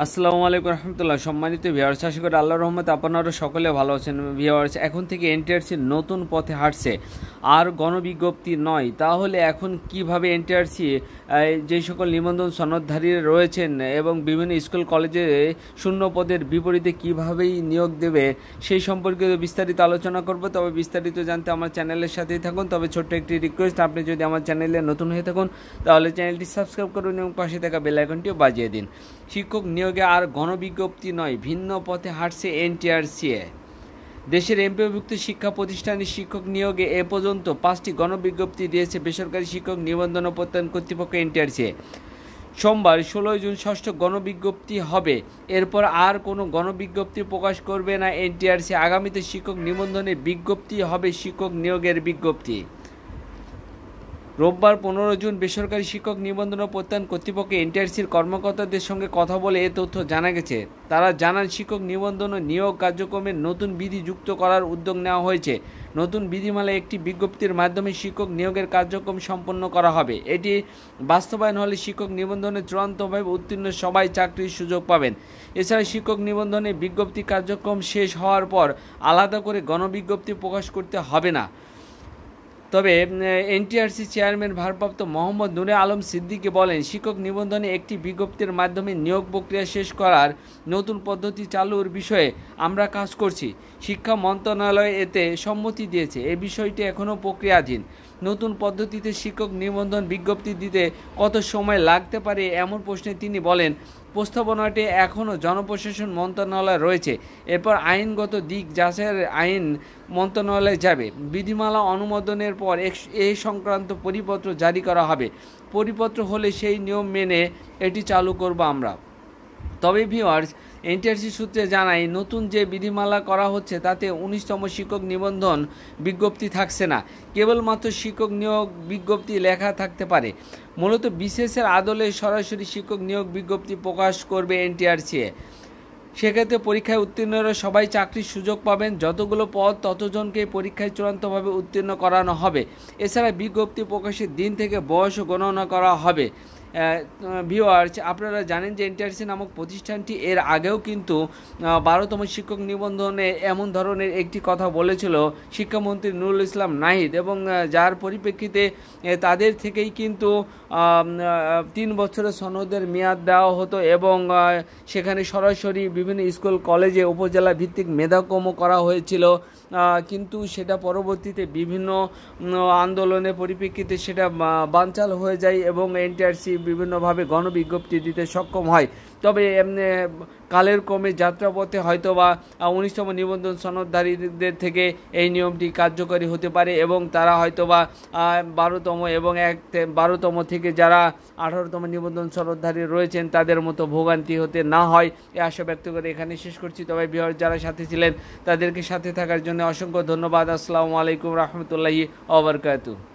আসসালামু আলাইকুম রহমতুল্লাহ। সম্মানিত ভিউয়ার্স, আশা করি আল্লাহর রহমতে আপনারা সকলে ভালো আছেন। ভিউয়ার্স, এখন থেকে এনটিআরসি নতুন পথে হাঁটছে, আর গণবিজ্ঞপ্তি নয়। তাহলে এখন কিভাবে এনটিআরসি যে সকল নিবন্ধন সনদধারী রয়েছেন এবং বিভিন্ন স্কুল কলেজে শূন্য পদের বিপরীতে কিভাবেই নিয়োগ দেবে সেই সম্পর্কে বিস্তারিত আলোচনা করব। তবে বিস্তারিত জানতে আমার চ্যানেলের সাথেই থাকুন। তবে ছোট্ট একটি রিকোয়েস্ট, আপনি যদি আমার চ্যানেলে নতুন হয়ে থাকুন তাহলে চ্যানেলটি সাবস্ক্রাইব করুন এবং পাশে থাকা বেল আইকনটিও বাজিয়ে দিন। শিক্ষক নিয়োগে আর গণবিজ্ঞপ্তি নয়, ভিন্ন পথে হাঁটছে এনটিআরসি। দেশের এমপিওভুক্ত শিক্ষা প্রতিষ্ঠানে শিক্ষক নিয়োগে এ পর্যন্ত 5টি গণবিজ্ঞপ্তি দিয়েছে বেসরকারি শিক্ষক নিবন্ধন ও প্রত্যয়ন কর্তৃপক্ষ এনটিআরসি। সোমবার 16 জুন ষষ্ঠ গণবিজ্ঞপ্তি হবে। এরপর আর কোনো গণবিজ্ঞপ্তি প্রকাশ করবে না এনটিআরসি। আগামীতে শিক্ষক নিবন্ধনের বিজ্ঞপ্তি হবে শিক্ষক নিয়োগের বিজ্ঞপ্তি। রোববার 15 জুন বেসরকারি শিক্ষক নিবন্ধন ও প্রত্যয়ন কর্তৃপক্ষ এনটিআরসির কর্মকর্তাদের সঙ্গে কথা বলে এ তথ্য জানা গেছে। তারা জানান, শিক্ষক নিবন্ধন ও নিয়োগ কার্যক্রমে নতুন বিধি যুক্ত করার উদ্যোগ নেওয়া হয়েছে। নতুন বিধিমালায় একটি বিজ্ঞপ্তির মাধ্যমে শিক্ষক নিয়োগের কার্যক্রম সম্পন্ন করা হবে। এটি বাস্তবায়ন হলে শিক্ষক নিবন্ধনে চূড়ান্তভাবে উত্তীর্ণ সবাই চাকরির সুযোগ পাবেন। এছাড়া শিক্ষক নিবন্ধনে বিজ্ঞপ্তি কার্যক্রম শেষ হওয়ার পর আলাদা করে গণবিজ্ঞপ্তি প্রকাশ করতে হবে না। তবে এনটিআরসি চেয়ারম্যান ভারপ্রাপ্ত মোহাম্মদ নূরে আলম সিদ্দিকী বলেন, শিক্ষক নিবন্ধনে একটি বিজ্ঞপ্তির মাধ্যমে নিয়োগ প্রক্রিয়া শেষ করার নতুন পদ্ধতি চালুর বিষয়ে আমরা কাজ করছি। শিক্ষা মন্ত্রণালয় এতে সম্মতি দিয়েছে। এই বিষয়টি এখনও প্রক্রিয়াধীন। নতুন পদ্ধতিতে শিক্ষক নিবন্ধন বিজ্ঞপ্তি দিতে কত সময় লাগতে পারে এমন প্রশ্নে তিনি বলেন, প্রস্তাবনাটি এখনও জনপ্রশাসন মন্ত্রণালয়ে রয়েছে। এরপর আইনগত দিক যাচাইয়ের আইন মন্ত্রণালয়ে যাবে। বিধিমালা অনুমোদনের পর এই সংক্রান্ত পরিপত্র জারি করা হবে। পরিপত্র হলে সেই নিয়ম মেনে এটি চালু করব আমরা। তবে ভিউয়ার্স, এনটিআরসি সূত্রে জানায়, নতুন যে বিধিমালা করা হচ্ছে তাতে 19তম শিক্ষক নিবন্ধন বিজ্ঞপ্তি থাকছে না, কেবলমাত্র শিক্ষক নিয়োগ বিজ্ঞপ্তি লেখা থাকতে পারে। মূলত বিশেষের আদলে সরাসরি শিক্ষক নিয়োগ বিজ্ঞপ্তি প্রকাশ করবে এনটিআরসি। সেক্ষেত্রে পরীক্ষায় উত্তীর্ণরা সবাই চাকরির সুযোগ পাবেন। যতগুলো পদ ততজনকে পরীক্ষায় চূড়ান্তভাবে উত্তীর্ণ করানো হবে। এছাড়া বিজ্ঞপ্তি প্রকাশের দিন থেকে বয়সও গণনা করা হবে। ভিউয়ার্স, আপনারা জানেন যে এনটিআরসি নামক প্রতিষ্ঠানটি এর আগেও কিন্তু 12তম শিক্ষক নিবন্ধনে এমন ধরনের একটি কথা বলেছিল শিক্ষামন্ত্রী নুরুল ইসলাম নাহিদ, এবং যার পরিপ্রেক্ষিতে তাদের থেকেই কিন্তু 3 বছরের সনদের মেয়াদ দেওয়া হতো এবং সেখানে সরাসরি বিভিন্ন স্কুল কলেজে উপজেলা ভিত্তিক মেধাক্রমও করা হয়েছিল। কিন্তু সেটা পরবর্তীতে বিভিন্ন আন্দোলনের পরিপ্রেক্ষিতে সেটা বানচাল হয়ে যায় এবং এনটিআরসি বিভিন্নভাবে গণবিজ্ঞপ্তি দিতে সক্ষম হয়। তবে কালের ক্রমে যাত্রাপথে হয়তোবা 19তম নিবন্ধন সনদধারীদের থেকে এই নিয়মটি কার্যকরী হতে পারে এবং তারা হয়তোবা 12তম এবং 12তম থেকে যারা 18তম নিবন্ধন সনদধারী রয়েছেন তাদের মতো ভোগান্তি হতে না হয়, এ আশা ব্যক্ত করে এখানে শেষ করছি। তবে ভিউয়ার্স, যারা সাথে ছিলেন তাদেরকে সাথে থাকার জন্য অসংখ্য ধন্যবাদ। আসসালামু আলাইকুম রহমতুল্লাহি ওয়া বারাকাতুহু।